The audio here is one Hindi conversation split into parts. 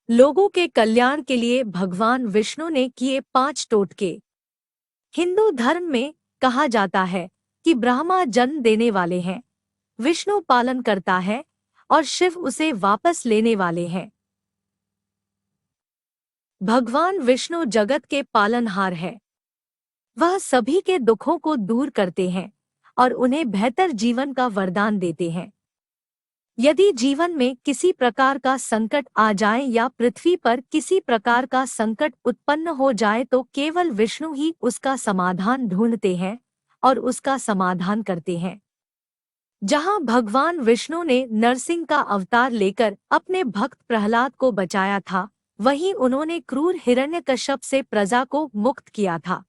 लोगों के कल्याण के लिए भगवान विष्णु ने किए 5 टोटके। हिंदू धर्म में कहा जाता है कि ब्रह्मा जन्म देने वाले हैं, विष्णु पालन करता है और शिव उसे वापस लेने वाले हैं। भगवान विष्णु जगत के पालनहार है। वह सभी के दुखों को दूर करते हैं और उन्हें बेहतर जीवन का वरदान देते हैं। यदि जीवन में किसी प्रकार का संकट आ जाए या पृथ्वी पर किसी प्रकार का संकट उत्पन्न हो जाए तो केवल विष्णु ही उसका समाधान ढूंढते हैं और उसका समाधान करते हैं। जहां भगवान विष्णु ने नरसिंह का अवतार लेकर अपने भक्त प्रहलाद को बचाया था, वहीं उन्होंने क्रूर हिरण्यकश्यप से प्रजा को मुक्त किया था।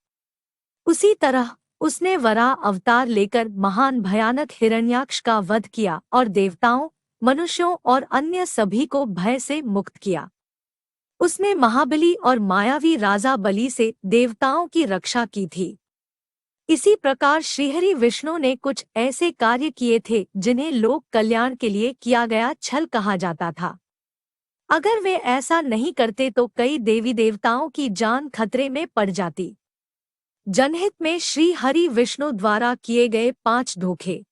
उसी तरह उसने वराह अवतार लेकर महान भयानक हिरण्याक्ष का वध किया और देवताओं, मनुष्यों और अन्य सभी को भय से मुक्त किया। उसने महाबली और मायावी राजा बलि से देवताओं की रक्षा की थी। इसी प्रकार श्रीहरि विष्णु ने कुछ ऐसे कार्य किए थे जिन्हें लोक कल्याण के लिए किया गया छल कहा जाता था। अगर वे ऐसा नहीं करते तो कई देवी देवताओं की जान खतरे में पड़ जाती। जनहित में श्री हरि विष्णु द्वारा किए गए 5 धोखे।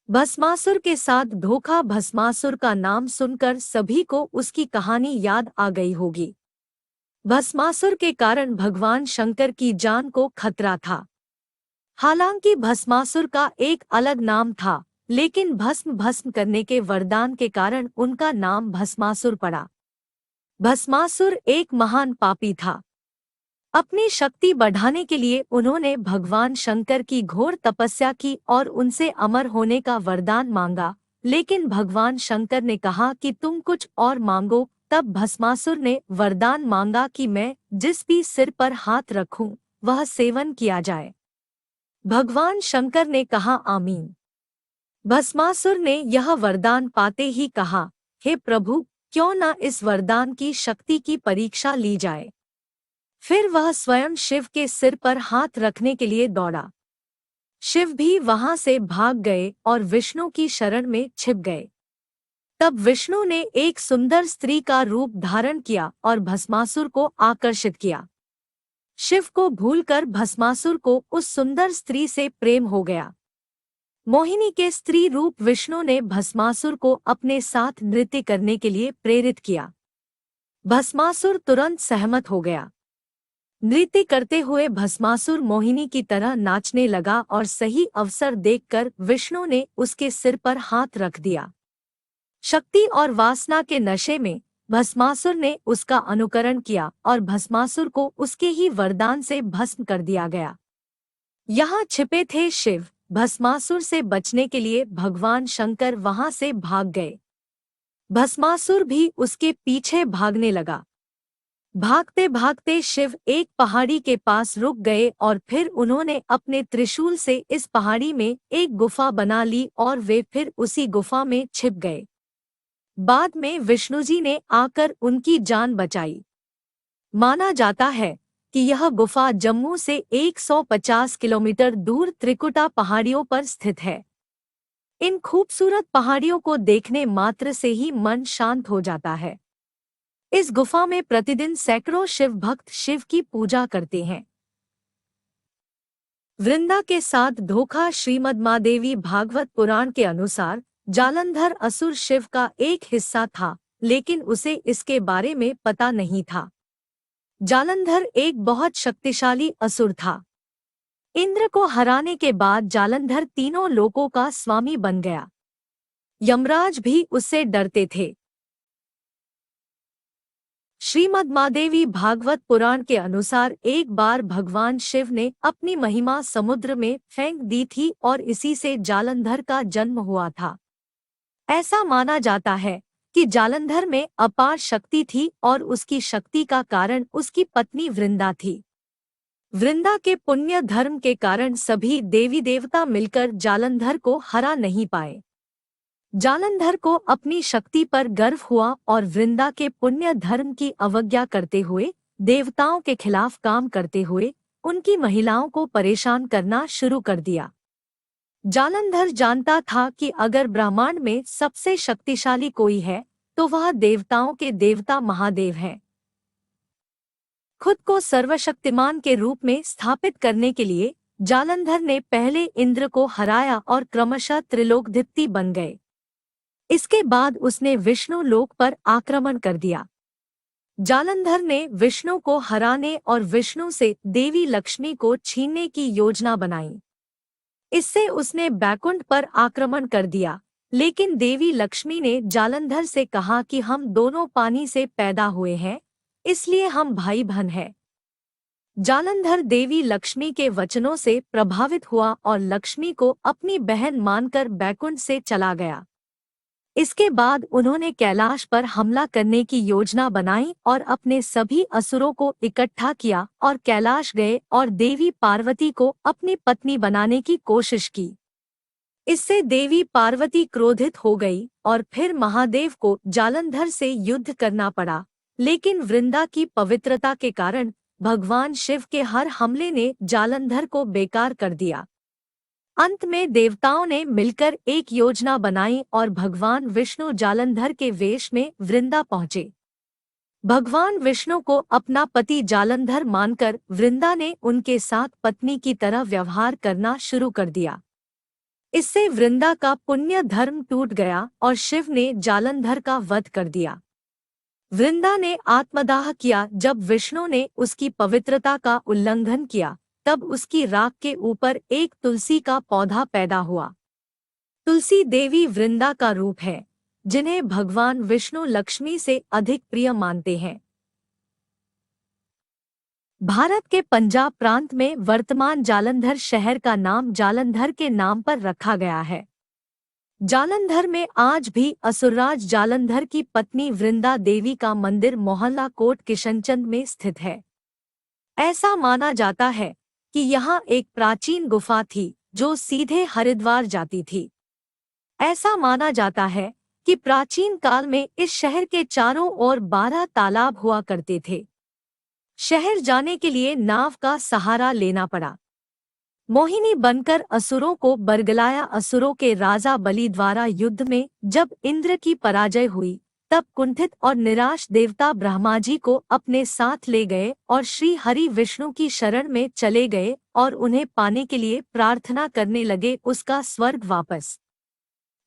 भस्मासुर के साथ धोखा। भस्मासुर का नाम सुनकर सभी को उसकी कहानी याद आ गई होगी। भस्मासुर के कारण भगवान शंकर की जान को खतरा था। हालांकि भस्मासुर का एक अलग नाम था, लेकिन भस्म करने के वरदान के कारण उनका नाम भस्मासुर पड़ा। भस्मासुर एक महान पापी था। अपनी शक्ति बढ़ाने के लिए उन्होंने भगवान शंकर की घोर तपस्या की और उनसे अमर होने का वरदान मांगा, लेकिन भगवान शंकर ने कहा कि तुम कुछ और मांगो। तब भस्मासुर ने वरदान मांगा कि मैं जिस भी सिर पर हाथ रखूं वह सेवन किया जाए। भगवान शंकर ने कहा आमीन। भस्मासुर ने यह वरदान पाते ही कहा, हे प्रभु, क्यों न इस वरदान की शक्ति की परीक्षा ली जाए। फिर वह स्वयं शिव के सिर पर हाथ रखने के लिए दौड़ा। शिव भी वहां से भाग गए और विष्णु की शरण में छिप गए। तब विष्णु ने एक सुंदर स्त्री का रूप धारण किया और भस्मासुर को आकर्षित किया। शिव को भूलकर भस्मासुर को उस सुंदर स्त्री से प्रेम हो गया। मोहिनी के स्त्री रूप विष्णु ने भस्मासुर को अपने साथ नृत्य करने के लिए प्रेरित किया। भस्मासुर तुरंत सहमत हो गया। नृत्य करते हुए भस्मासुर मोहिनी की तरह नाचने लगा और सही अवसर देखकर विष्णु ने उसके सिर पर हाथ रख दिया। शक्ति और वासना के नशे में भस्मासुर ने उसका अनुकरण किया और भस्मासुर को उसके ही वरदान से भस्म कर दिया गया। यहाँ छिपे थे शिव। भस्मासुर से बचने के लिए भगवान शंकर वहां से भाग गए। भस्मासुर भी उसके पीछे भागने लगा। भागते भागते शिव एक पहाड़ी के पास रुक गए और फिर उन्होंने अपने त्रिशूल से इस पहाड़ी में एक गुफा बना ली और वे फिर उसी गुफा में छिप गए। बाद में विष्णुजी ने आकर उनकी जान बचाई। माना जाता है कि यह गुफा जम्मू से 150 किलोमीटर दूर त्रिकुटा पहाड़ियों पर स्थित है। इन खूबसूरत पहाड़ियों को देखने मात्र से ही मन शांत हो जाता है। इस गुफा में प्रतिदिन सैकड़ों शिव भक्त शिव की पूजा करते हैं। वृंदा के साथ धोखा। श्रीमद् महादेवी भागवत पुराण के अनुसार जालंधर असुर शिव का एक हिस्सा था, लेकिन उसे इसके बारे में पता नहीं था। जालंधर एक बहुत शक्तिशाली असुर था। इंद्र को हराने के बाद जालंधर तीनों लोकों का स्वामी बन गया। यमराज भी उससे डरते थे। श्रीमद् महादेवी भागवत पुराण के अनुसार एक बार भगवान शिव ने अपनी महिमा समुद्र में फेंक दी थी और इसी से जालंधर का जन्म हुआ था। ऐसा माना जाता है कि जालंधर में अपार शक्ति थी और उसकी शक्ति का कारण उसकी पत्नी वृंदा थी। वृंदा के पुण्य धर्म के कारण सभी देवी देवता मिलकर जालंधर को हरा नहीं पाए। जालंधर को अपनी शक्ति पर गर्व हुआ और वृंदा के पुण्य धर्म की अवज्ञा करते हुए, देवताओं के खिलाफ काम करते हुए उनकी महिलाओं को परेशान करना शुरू कर दिया। जालंधर जानता था कि अगर ब्रह्मांड में सबसे शक्तिशाली कोई है तो वह देवताओं के देवता महादेव हैं। खुद को सर्वशक्तिमान के रूप में स्थापित करने के लिए जालंधर ने पहले इंद्र को हराया और क्रमशः त्रिलोकधिपति बन गए। इसके बाद उसने विष्णु लोक पर आक्रमण कर दिया। जालंधर ने विष्णु को हराने और विष्णु से देवी लक्ष्मी को छीनने की योजना बनाई। इससे उसने बैकुंठ पर आक्रमण कर दिया, लेकिन देवी लक्ष्मी ने जालंधर से कहा कि हम दोनों पानी से पैदा हुए हैं, इसलिए हम भाई बहन हैं। जालंधर देवी लक्ष्मी के वचनों से प्रभावित हुआ और लक्ष्मी को अपनी बहन मानकर बैकुंठ से चला गया। इसके बाद उन्होंने कैलाश पर हमला करने की योजना बनाई और अपने सभी असुरों को इकट्ठा किया और कैलाश गए और देवी पार्वती को अपनी पत्नी बनाने की कोशिश की। इससे देवी पार्वती क्रोधित हो गई और फिर महादेव को जालंधर से युद्ध करना पड़ा, लेकिन वृंदा की पवित्रता के कारण भगवान शिव के हर हमले ने जालंधर को बेकार कर दिया। अंत में देवताओं ने मिलकर एक योजना बनाई और भगवान विष्णु जालंधर के वेश में वृंदा पहुंचे। भगवान विष्णु को अपना पति जालंधर मानकर वृंदा ने उनके साथ पत्नी की तरह व्यवहार करना शुरू कर दिया। इससे वृंदा का पुण्य धर्म टूट गया और शिव ने जालंधर का वध कर दिया। वृंदा ने आत्मदाह किया। जब विष्णु ने उसकी पवित्रता का उल्लंघन किया, तब उसकी राख के ऊपर एक तुलसी का पौधा पैदा हुआ। तुलसी देवी वृंदा का रूप है, जिन्हें भगवान विष्णु लक्ष्मी से अधिक प्रिय मानते हैं। भारत के पंजाब प्रांत में वर्तमान जालंधर शहर का नाम जालंधर के नाम पर रखा गया है। जालंधर में आज भी असुरराज जालंधर की पत्नी वृंदा देवी का मंदिर मोहल्ला कोट किशनचंद में स्थित है। ऐसा माना जाता है कि यहाँ एक प्राचीन गुफा थी जो सीधे हरिद्वार जाती थी। ऐसा माना जाता है कि प्राचीन काल में इस शहर के चारों ओर 12 तालाब हुआ करते थे। शहर जाने के लिए नाव का सहारा लेना पड़ा। मोहिनी बनकर असुरों को बरगलाया। असुरों के राजा बलि द्वारा युद्ध में जब इंद्र की पराजय हुई, तब कुंठित और निराश देवता ब्रह्मा जी को अपने साथ ले गए और श्री हरि विष्णु की शरण में चले गए और उन्हें पाने के लिए प्रार्थना करने लगे उसका स्वर्ग वापस।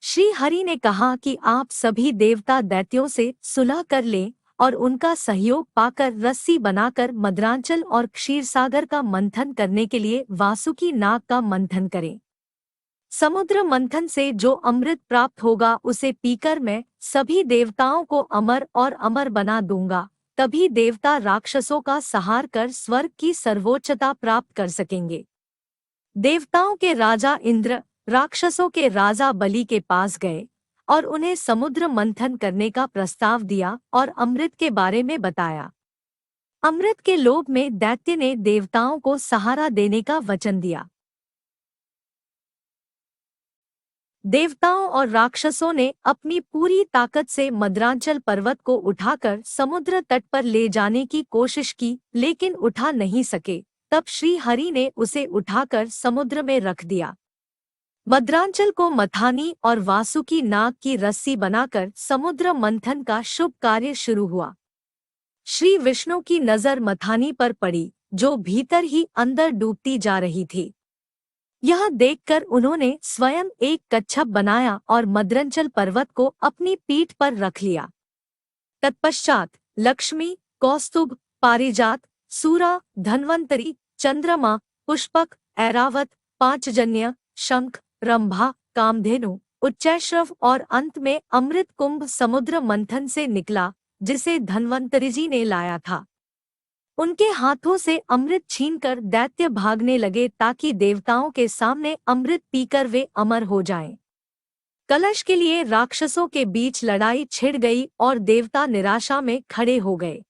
श्री हरि ने कहा कि आप सभी देवता दैत्यों से सुलह कर लें और उनका सहयोग पाकर रस्सी बनाकर मद्रांचल और क्षीरसागर का मंथन करने के लिए वासुकी नाग का मंथन करें। समुद्र मंथन से जो अमृत प्राप्त होगा उसे पीकर मैं सभी देवताओं को अमर और अमर बना दूंगा। तभी देवता राक्षसों का संहार कर स्वर्ग की सर्वोच्चता प्राप्त कर सकेंगे। देवताओं के राजा इंद्र राक्षसों के राजा बलि के पास गए और उन्हें समुद्र मंथन करने का प्रस्ताव दिया और अमृत के बारे में बताया। अमृत के लोभ में दैत्य ने देवताओं को सहारा देने का वचन दिया। देवताओं और राक्षसों ने अपनी पूरी ताकत से मद्रांचल पर्वत को उठाकर समुद्र तट पर ले जाने की कोशिश की, लेकिन उठा नहीं सके। तब श्री हरि ने उसे उठाकर समुद्र में रख दिया। मद्रांचल को मथानी और वासुकी नाग की रस्सी बनाकर समुद्र मंथन का शुभ कार्य शुरू हुआ। श्री विष्णु की नजर मथानी पर पड़ी, जो भीतर ही अंदर डूबती जा रही थी। यह देखकर उन्होंने स्वयं एक कच्छप बनाया और मद्रांचल पर्वत को अपनी पीठ पर रख लिया। तत्पश्चात लक्ष्मी, कौस्तुभ, पारिजात, सूरा, धन्वंतरी, चंद्रमा, पुष्पक, ऐरावत, पांचजन्य, शंख, रंभा, कामधेनु, उच्चैश्रव और अंत में अमृत कुंभ समुद्र मंथन से निकला, जिसे धन्वंतरी जी ने लाया था। उनके हाथों से अमृत छीनकर दैत्य भागने लगे ताकि देवताओं के सामने अमृत पीकर वे अमर हो जाएं। कलश के लिए राक्षसों के बीच लड़ाई छिड़ गई और देवता निराशा में खड़े हो गए।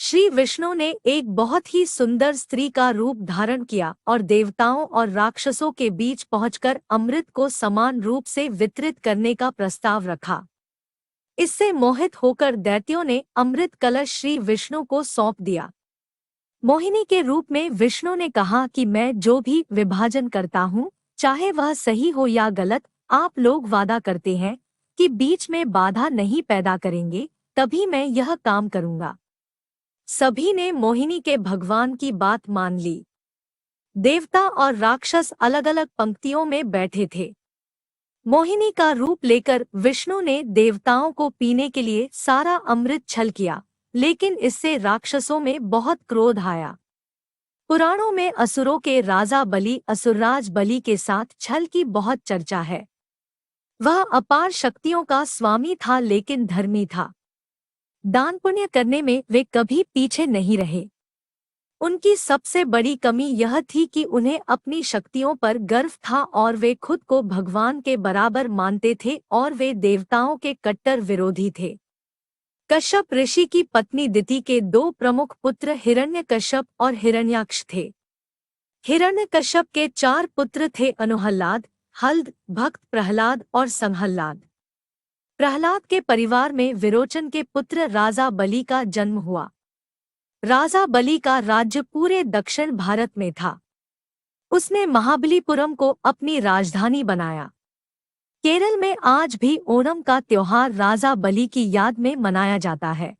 श्री विष्णु ने एक बहुत ही सुंदर स्त्री का रूप धारण किया और देवताओं और राक्षसों के बीच पहुंचकर अमृत को समान रूप से वितरित करने का प्रस्ताव रखा। इससे मोहित होकर दैत्यों ने अमृत कलश श्री विष्णु को सौंप दिया। मोहिनी के रूप में विष्णु ने कहा कि मैं जो भी विभाजन करता हूँ, चाहे वह सही हो या गलत, आप लोग वादा करते हैं कि बीच में बाधा नहीं पैदा करेंगे, तभी मैं यह काम करूंगा। सभी ने मोहिनी के भगवान की बात मान ली। देवता और राक्षस अलग अलग पंक्तियों में बैठे थे। मोहिनी का रूप लेकर विष्णु ने देवताओं को पीने के लिए सारा अमृत छल किया, लेकिन इससे राक्षसों में बहुत क्रोध आया। पुराणों में असुरों के राजा बलि असुरराज बलि के साथ छल की बहुत चर्चा है। वह अपार शक्तियों का स्वामी था, लेकिन धर्मी था। दान पुण्य करने में वे कभी पीछे नहीं रहे। उनकी सबसे बड़ी कमी यह थी कि उन्हें अपनी शक्तियों पर गर्व था और वे खुद को भगवान के बराबर मानते थे और वे देवताओं के कट्टर विरोधी थे। कश्यप ऋषि की पत्नी दिति के दो प्रमुख पुत्र हिरण्यकश्यप और हिरण्याक्ष थे। हिरण्यकश्यप के चार पुत्र थे अनुहल्लाद, हल्द, भक्त प्रहलाद और संहल्लाद। प्रहलाद के परिवार में विरोचन के पुत्र राजा बलि का जन्म हुआ। राजा बलि का राज्य पूरे दक्षिण भारत में था। उसने महाबलीपुरम को अपनी राजधानी बनाया। केरल में आज भी ओणम का त्योहार राजा बलि की याद में मनाया जाता है।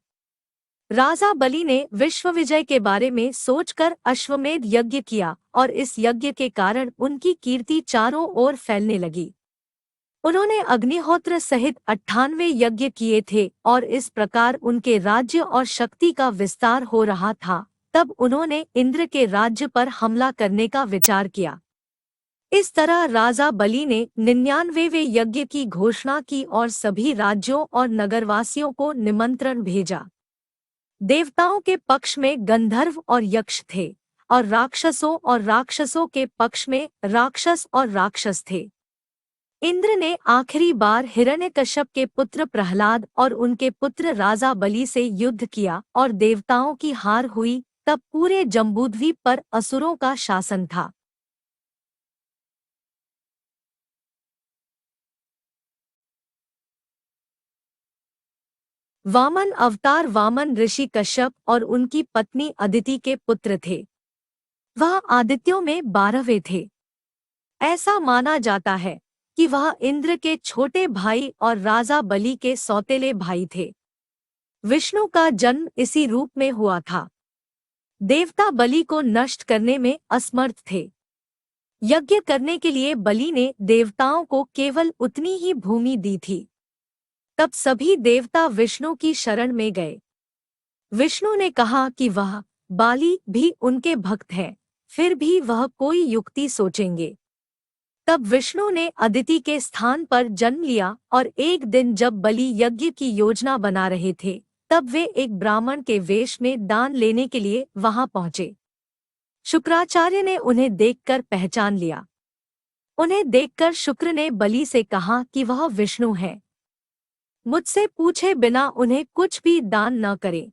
राजा बलि ने विश्व विजय के बारे में सोचकर अश्वमेध यज्ञ किया और इस यज्ञ के कारण उनकी कीर्ति चारों ओर फैलने लगी। उन्होंने अग्निहोत्र सहित 98 यज्ञ किए थे और इस प्रकार उनके राज्य और शक्ति का विस्तार हो रहा था। तब उन्होंने इंद्र के राज्य पर हमला करने का विचार किया। इस तरह राजा बलि ने 99वें यज्ञ की घोषणा की और सभी राज्यों और नगरवासियों को निमंत्रण भेजा। देवताओं के पक्ष में गंधर्व और यक्ष थे और राक्षसों के पक्ष में राक्षस और राक्षस थे। इंद्र ने आखिरी बार हिरण्यकश्यप के पुत्र प्रहलाद और उनके पुत्र राजा बलि से युद्ध किया और देवताओं की हार हुई। तब पूरे जम्बूद्वीप पर असुरों का शासन था। वामन अवतार वामन ऋषि कश्यप और उनकी पत्नी अदिति के पुत्र थे। वह आदित्यों में 12वें थे। ऐसा माना जाता है कि वह इंद्र के छोटे भाई और राजा बलि के सौतेले भाई थे। विष्णु का जन्म इसी रूप में हुआ था। देवता बलि को नष्ट करने में असमर्थ थे। यज्ञ करने के लिए बलि ने देवताओं को केवल उतनी ही भूमि दी थी। तब सभी देवता विष्णु की शरण में गए। विष्णु ने कहा कि वह बाली भी उनके भक्त हैं, फिर भी वह कोई युक्ति सोचेंगे। तब विष्णु ने अदिति के स्थान पर जन्म लिया और एक दिन जब बलि यज्ञ की योजना बना रहे थे, तब वे एक ब्राह्मण के वेश में दान लेने के लिए वहां पहुंचे। शुक्राचार्य ने उन्हें देखकर पहचान लिया। उन्हें देखकर शुक्र ने बलि से कहा कि वह विष्णु है। मुझसे पूछे बिना उन्हें कुछ भी दान न करे।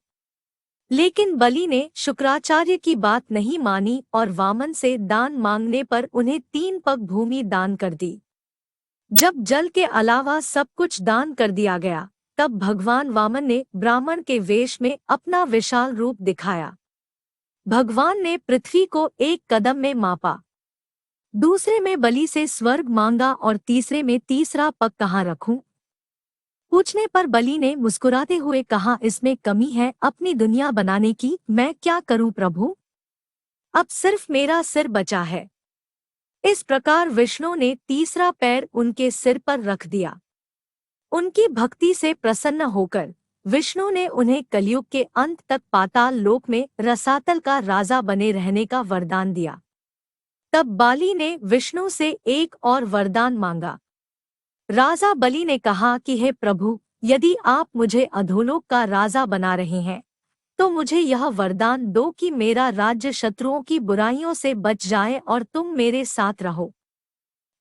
लेकिन बलि ने शुक्राचार्य की बात नहीं मानी और वामन से दान मांगने पर उन्हें 3 पग भूमि दान कर दी। जब जल के अलावा सब कुछ दान कर दिया गया, तब भगवान वामन ने ब्राह्मण के वेश में अपना विशाल रूप दिखाया। भगवान ने पृथ्वी को 1 कदम में मापा, दूसरे में बलि से स्वर्ग मांगा और तीसरे में तीसरा पग कहाँ रखूं? पूछने पर बलि ने मुस्कुराते हुए कहा, इसमें कमी है अपनी दुनिया बनाने की। मैं क्या करूं प्रभु? अब सिर्फ मेरा सिर बचा है। इस प्रकार विष्णु ने तीसरा पैर उनके सिर पर रख दिया। उनकी भक्ति से प्रसन्न होकर विष्णु ने उन्हें कलयुग के अंत तक पाताल लोक में रसातल का राजा बने रहने का वरदान दिया। तब बाली ने विष्णु से एक और वरदान मांगा। राजा बलि ने कहा कि हे प्रभु, यदि आप मुझे अधोलोक का राजा बना रहे हैं, तो मुझे यह वरदान दो कि मेरा राज्य शत्रुओं की बुराइयों से बच जाए और तुम मेरे साथ रहो।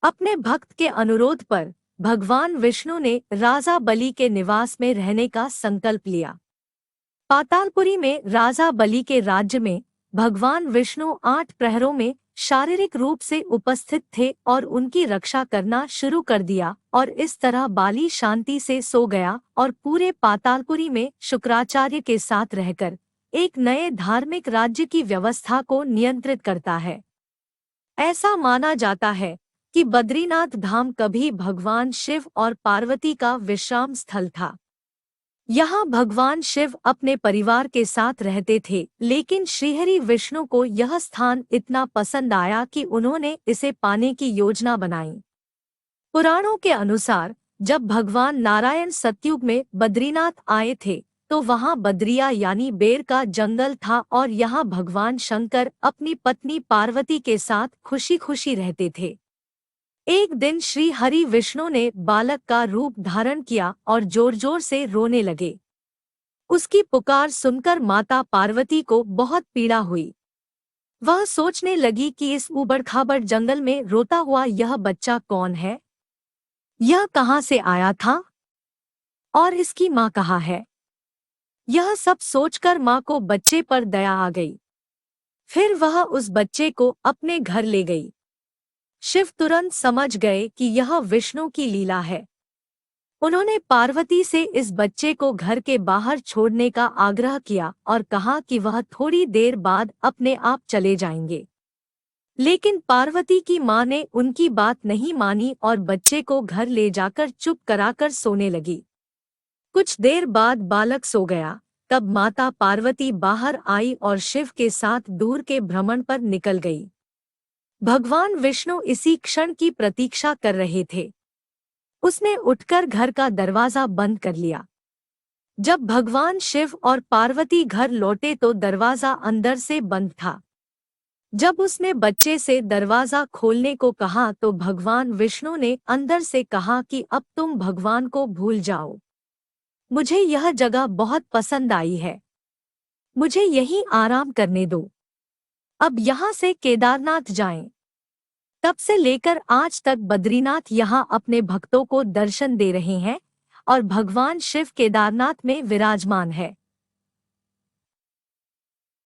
अपने भक्त के अनुरोध पर भगवान विष्णु ने राजा बलि के निवास में रहने का संकल्प लिया। पातालपुरी में राजा बलि के राज्य में भगवान विष्णु 8 प्रहरों में शारीरिक रूप से उपस्थित थे और उनकी रक्षा करना शुरू कर दिया, और इस तरह बाली शांति से सो गया और पूरे पातालपुरी में शुक्राचार्य के साथ रहकर एक नए धार्मिक राज्य की व्यवस्था को नियंत्रित करता है। ऐसा माना जाता है कि बद्रीनाथ धाम कभी भगवान शिव और पार्वती का विश्राम स्थल था। यहाँ भगवान शिव अपने परिवार के साथ रहते थे, लेकिन श्रीहरि विष्णु को यह स्थान इतना पसंद आया कि उन्होंने इसे पाने की योजना बनाई। पुराणों के अनुसार जब भगवान नारायण सतयुग में बद्रीनाथ आए थे तो वहां बद्रिया यानी बेर का जंगल था और यहाँ भगवान शंकर अपनी पत्नी पार्वती के साथ खुशी खुशी रहते थे। एक दिन श्री हरि विष्णु ने बालक का रूप धारण किया और जोर जोर से रोने लगे। उसकी पुकार सुनकर माता पार्वती को बहुत पीड़ा हुई। वह सोचने लगी कि इस ऊबड़-खाबड़ जंगल में रोता हुआ यह बच्चा कौन है? यह कहाँ से आया था? और इसकी माँ कहाँ है? यह सब सोचकर माँ को बच्चे पर दया आ गई। फिर वह उस बच्चे को अपने घर ले गई। शिव तुरंत समझ गए कि यह विष्णु की लीला है। उन्होंने पार्वती से इस बच्चे को घर के बाहर छोड़ने का आग्रह किया और कहा कि वह थोड़ी देर बाद अपने आप चले जाएंगे। लेकिन पार्वती की माँ ने उनकी बात नहीं मानी और बच्चे को घर ले जाकर चुप कराकर सोने लगी। कुछ देर बाद बालक सो गया। तब माता पार्वती बाहर आई और शिव के साथ दूर के भ्रमण पर निकल गई। भगवान विष्णु इसी क्षण की प्रतीक्षा कर रहे थे। उसने उठकर घर का दरवाजा बंद कर लिया। जब भगवान शिव और पार्वती घर लौटे तो दरवाजा अंदर से बंद था। जब उसने बच्चे से दरवाजा खोलने को कहा तो भगवान विष्णु ने अंदर से कहा कि अब तुम भगवान को भूल जाओ। मुझे यह जगह बहुत पसंद आई है। मुझे यहीं आराम करने दो। अब यहाँ से केदारनाथ जाएं। तब से लेकर आज तक बद्रीनाथ यहाँ अपने भक्तों को दर्शन दे रहे हैं और भगवान शिव केदारनाथ में विराजमान है।